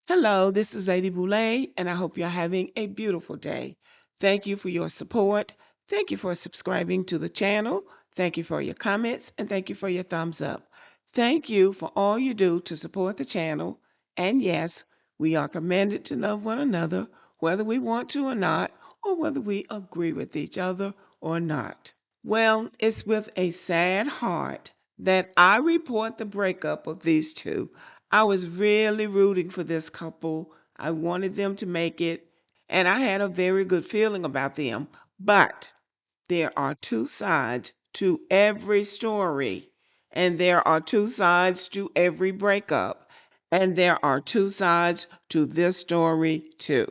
Hello, this is Lady Boulay, and I hope you're having a beautiful day. Thank you for your support. Thank you for subscribing to the channel. Thank you for your comments, and thank you for your thumbs up. Thank you for all you do to support the channel. And yes, we are commanded to love one another, whether we want to or not, or whether we agree with each other or not. Well, it's with a sad heart that I report the breakup of these two. I was really rooting for this couple. I wanted them to make it, and I had a very good feeling about them. But there are two sides to every story, and there are two sides to every breakup, and there are two sides to this story, too.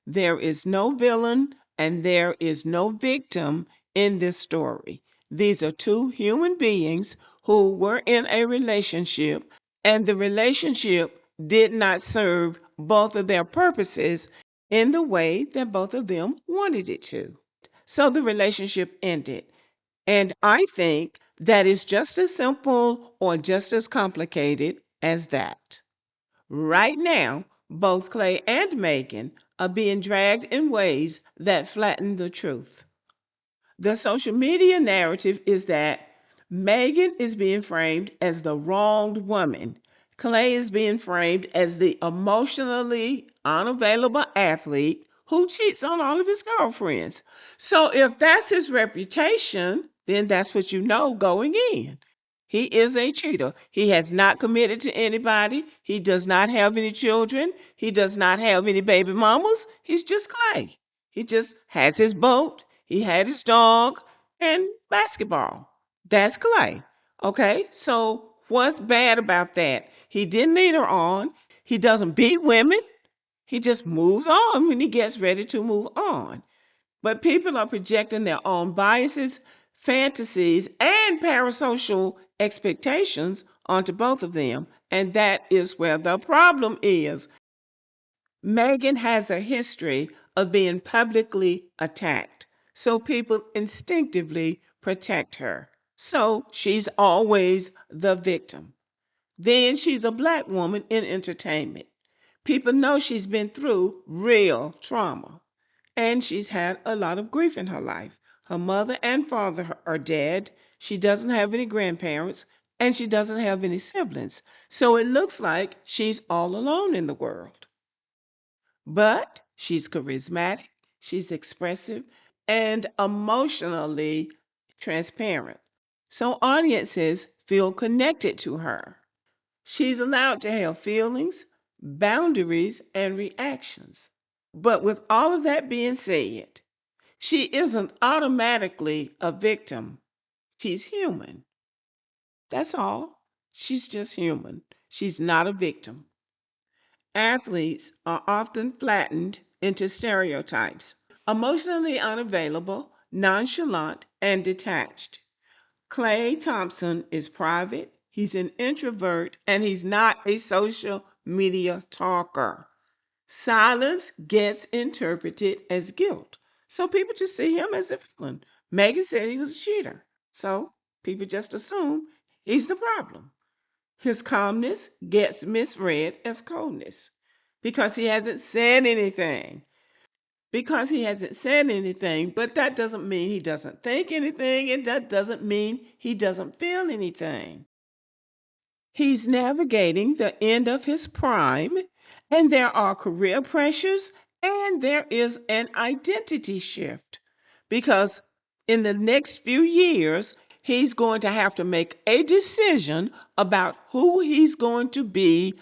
There is no villain and there is no victim in this story. These are two human beings who were in a relationship, and the relationship did not serve both of their purposes in the way that both of them wanted it to. So the relationship ended. And I think that is just as simple or just as complicated as that. Right now, both Klay and Megan are being dragged in ways that flatten the truth. The social media narrative is that Megan is being framed as the wronged woman. Klay is being framed as the emotionally unavailable athlete who cheats on all of his girlfriends. So if that's his reputation, then that's what you know going in. He is a cheater. He has not committed to anybody. He does not have any children. He does not have any baby mamas. He's just Klay. He just has his boat. He had his dog and basketball. That's Klay. Okay, so what's bad about that? He didn't lead her on. He doesn't beat women. He just moves on when he gets ready to move on. But people are projecting their own biases, fantasies, and parasocial expectations onto both of them. And that is where the problem is. Megan has a history of being publicly attacked, so people instinctively protect her. So she's always the victim. Then she's a Black woman in entertainment. People know she's been through real trauma, and she's had a lot of grief in her life. Her mother and father are dead. She doesn't have any grandparents, and she doesn't have any siblings. So it looks like she's all alone in the world. But she's charismatic, she's expressive, and emotionally transparent. So audiences feel connected to her. She's allowed to have feelings, boundaries, and reactions. But with all of that being said, she isn't automatically a victim. She's human. That's all. She's just human. She's not a victim. Athletes are often flattened into stereotypes: emotionally unavailable, nonchalant, and detached. Klay Thompson is private, he's an introvert, and he's not a social media talker. Silence gets interpreted as guilt. So people just see him as a villain. Megan said he was a cheater. So people just assume he's the problem. His calmness gets misread as coldness because he hasn't said anything. Because he hasn't said anything, but that doesn't mean he doesn't think anything, and that doesn't mean he doesn't feel anything. He's navigating the end of his prime, and there are career pressures, and there is an identity shift because in the next few years, he's going to have to make a decision about who he's going to be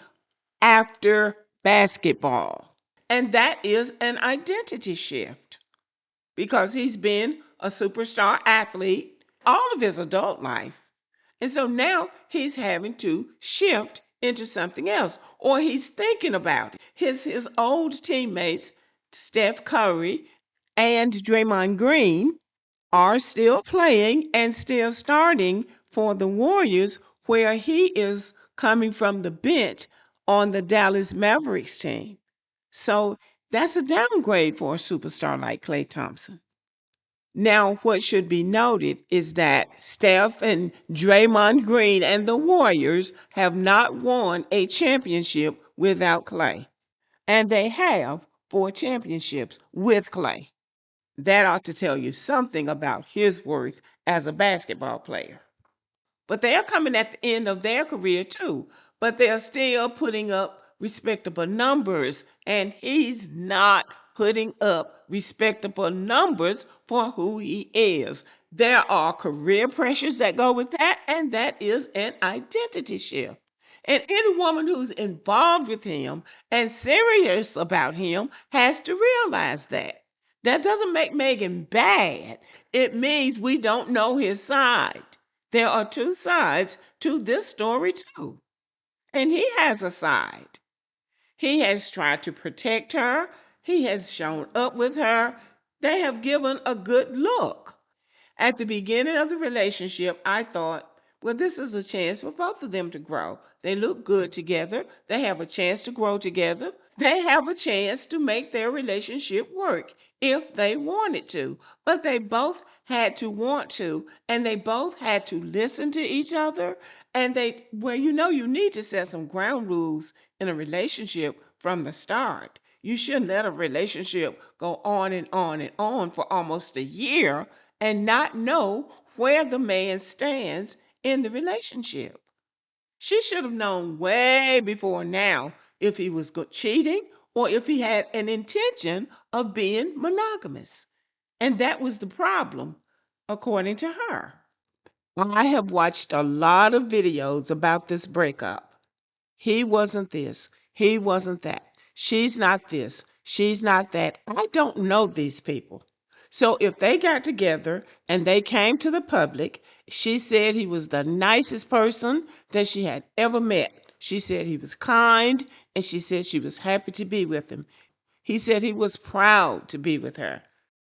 after basketball. And that is an identity shift because he's been a superstar athlete all of his adult life. And so now he's having to shift into something else, or he's thinking about it. His old teammates, Steph Curry and Draymond Green, are still playing and still starting for the Warriors, where he is coming from the bench on the Dallas Mavericks team. So that's a downgrade for a superstar like Klay Thompson. Now, what should be noted is that Steph and Draymond Green and the Warriors have not won a championship without Klay. And they have 4 championships with Klay. That ought to tell you something about his worth as a basketball player. But they are coming at the end of their career too. But they are still putting up respectable numbers. And he's not putting up respectable numbers for who he is. There are career pressures that go with that, and that is an identity shift. And any woman who's involved with him and serious about him has to realize that. That doesn't make Megan bad. It means we don't know his side. There are two sides to this story, too. And he has a side. He has tried to protect her, he has shown up with her. They have given a good look. At the beginning of the relationship, I thought, well, this is a chance for both of them to grow. They look good together. They have a chance to grow together. They have a chance to make their relationship work if they wanted to. But they both had to want to, and they both had to listen to each other. And you need to set some ground rules in a relationship from the start. You shouldn't let a relationship go on and on and on for almost a year and not know where the man stands in the relationship. She should have known way before now if he was cheating or if he had an intention of being monogamous. And that was the problem, according to her. I have watched a lot of videos about this breakup. He wasn't this. He wasn't that. She's not this. She's not that. I don't know these people. So if they got together and they came to the public, she said he was the nicest person that she had ever met. She said he was kind, and she said she was happy to be with him. He said he was proud to be with her.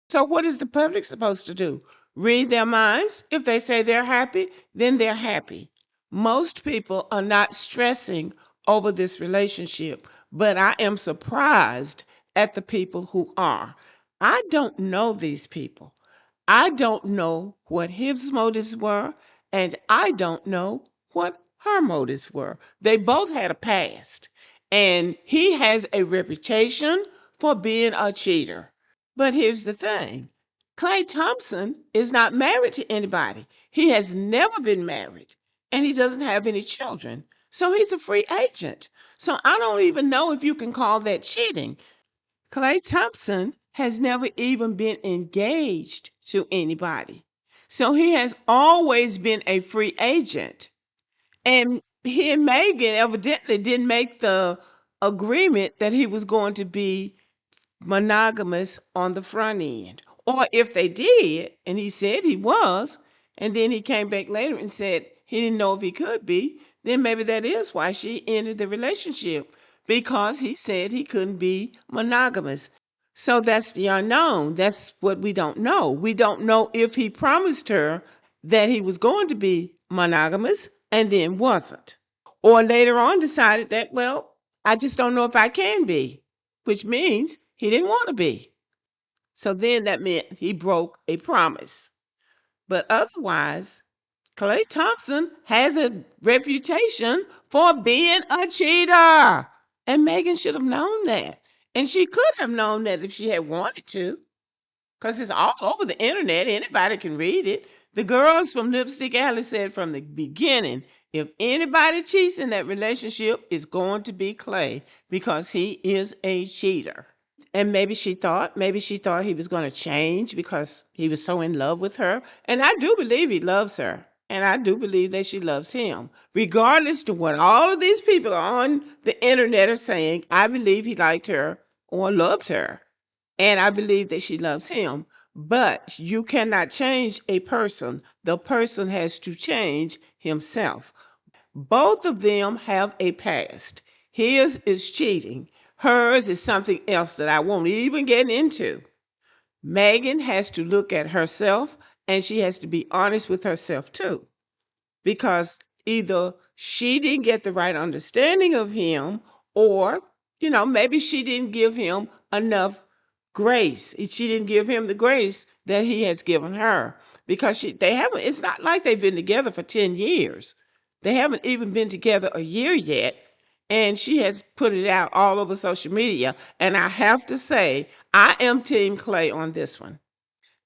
So what is the public supposed to do? Read their minds? If they say they're happy, then they're happy. Most people are not stressing over this relationship, but I am surprised at the people who are. I don't know these people. I don't know what his motives were, and I don't know what her motives were. They both had a past, and he has a reputation for being a cheater. But here's the thing. Klay Thompson is not married to anybody. He has never been married, and he doesn't have any children. So he's a free agent. So I don't even know if you can call that cheating. Klay Thompson has never even been engaged to anybody. So he has always been a free agent. And he and Megan evidently didn't make the agreement that he was going to be monogamous on the front end. Or if they did, and he said he was, and then he came back later and said he didn't know if he could be, then maybe that is why she ended the relationship, because he said he couldn't be monogamous. So that's the unknown. That's what we don't know. We don't know if he promised her that he was going to be monogamous and then wasn't. Or later on decided that, well, I just don't know if I can be, which means he didn't want to be. So then that meant he broke a promise. But otherwise, Klay Thompson has a reputation for being a cheater. And Megan should have known that. And she could have known that if she had wanted to, because it's all over the internet. Anybody can read it. The girls from Lipstick Alley said from the beginning, if anybody cheats in that relationship, it's going to be Klay because he is a cheater. And maybe she thought he was going to change because he was so in love with her. And I do believe he loves her. And I do believe that she loves him. Regardless to what all of these people on the internet are saying, I believe he liked her or loved her. And I believe that she loves him. But you cannot change a person. The person has to change himself. Both of them have a past. His is cheating. Hers is something else that I won't even get into. Megan has to look at herself, and she has to be honest with herself too. Because either she didn't get the right understanding of him, or, maybe she didn't give him enough grace. She didn't give him the grace that he has given her. Because it's not like they've been together for 10 years. They haven't even been together a year yet. And she has put it out all over social media. And I have to say, I am Team Klay on this one.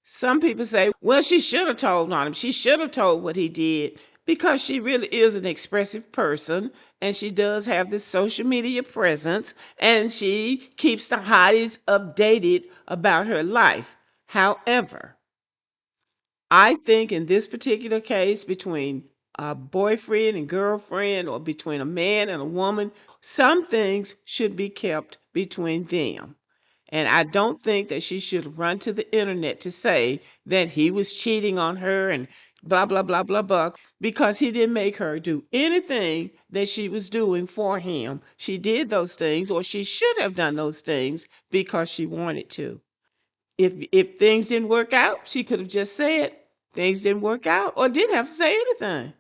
Some people say, well, she should have told on him. She should have told what he did because she really is an expressive person and she does have this social media presence and she keeps the hotties updated about her life. However, I think in this particular case, between a boyfriend and girlfriend, or between a man and a woman, some things should be kept between them. And I don't think that she should run to the internet to say that he was cheating on her and blah, blah, blah, blah, blah, because he didn't make her do anything that she was doing for him. She did those things, or she should have done those things because she wanted to. If things didn't work out, she could have just said things didn't work out or didn't have to say anything.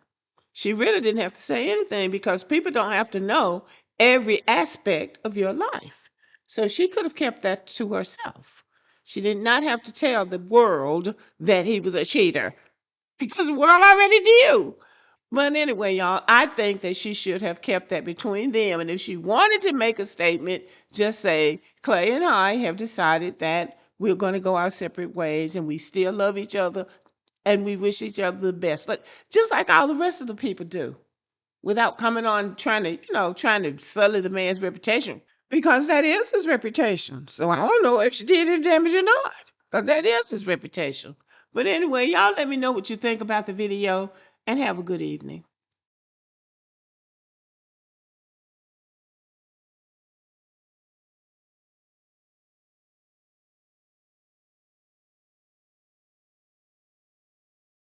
She really didn't have to say anything because people don't have to know every aspect of your life. So she could have kept that to herself. She did not have to tell the world that he was a cheater because the world already knew. But anyway, y'all, I think that she should have kept that between them. And if she wanted to make a statement, just say, Klay and I have decided that we're going to go our separate ways and we still love each other and we wish each other the best. Like, just like all the rest of the people do, without coming on trying to, trying to sully the man's reputation. Because that is his reputation. So I don't know if she did any damage or not. Because that is his reputation. But anyway, y'all let me know what you think about the video and have a good evening.